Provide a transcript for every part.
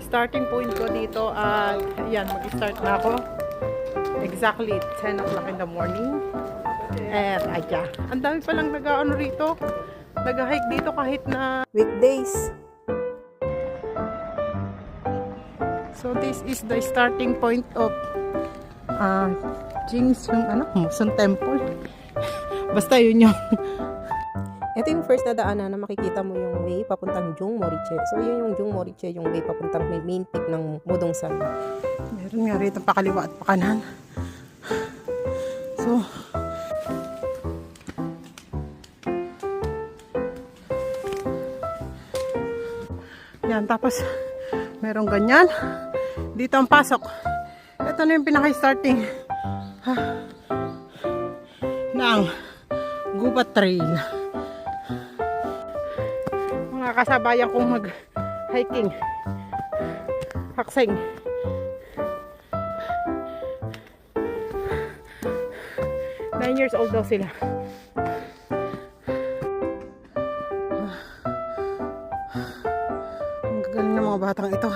Starting point ko dito at ayan, mag-start na ako. Exactly 10 o'clock in the morning. And ayan, ang dami palang nag-ano rito. Nag-hike dito kahit na weekdays. So this is the starting point of Muson Temple. Basta yun yung ito yung first na daanan na makikita mo yung way papuntang Jung Moriche. So yun yung Jung Moriche, yung way papuntang main peak ng Mudongsan. meron nga rito pakaliwa at pakanan. So yan, tapos merong ganyan. Dito ang pasok. Ito na yung pinaka-starting ng Gubat Trail. Mga kasabayan kong mag-hiking. Hakseng. Nine years old daw sila. Ang gagaling ng mga batang ito.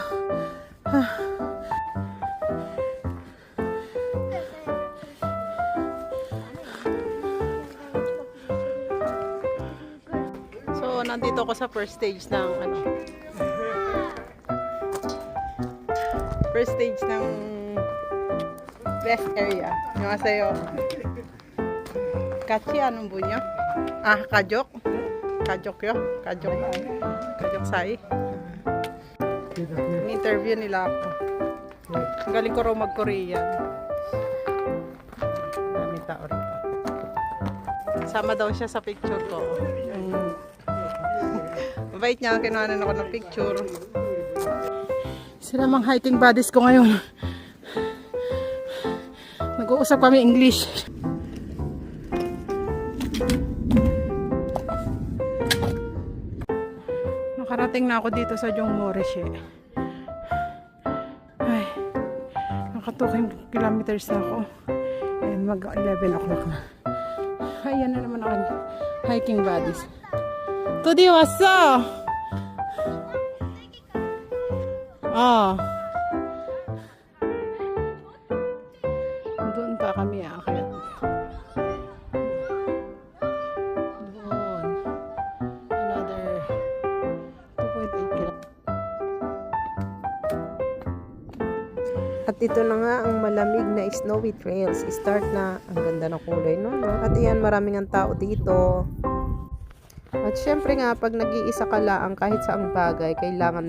So, nandito ako sa first stage ng first stage ng rest area. Yung Kachi, anong bunyo? Kajok. Kajok yun. Kajok sai. In-interview nila ako. Ang galing ko raw mag-Korean. Daming tao rito. Sama daw siya sa picture ko. Mabait niya, kinuhanan ako ng picture. Sila mga hiking buddies ko ngayon. Nag-uusap kami English. Nakarating na ako dito sa Jung Moriche. Ay, naka 2 kilometers na ako. And mag 11 o'clock na. Ayan na naman ako hiking buddies. Today 왔어. Doon pa kami kaya doon another 2.8 km. At ito na nga ang malamig na snowy trails. Start na. Ang ganda ng kulay, no? At iyan, maraming ang tao dito. At syempre nga, pag nag-iisa ka lang kahit saang bagay, kailangan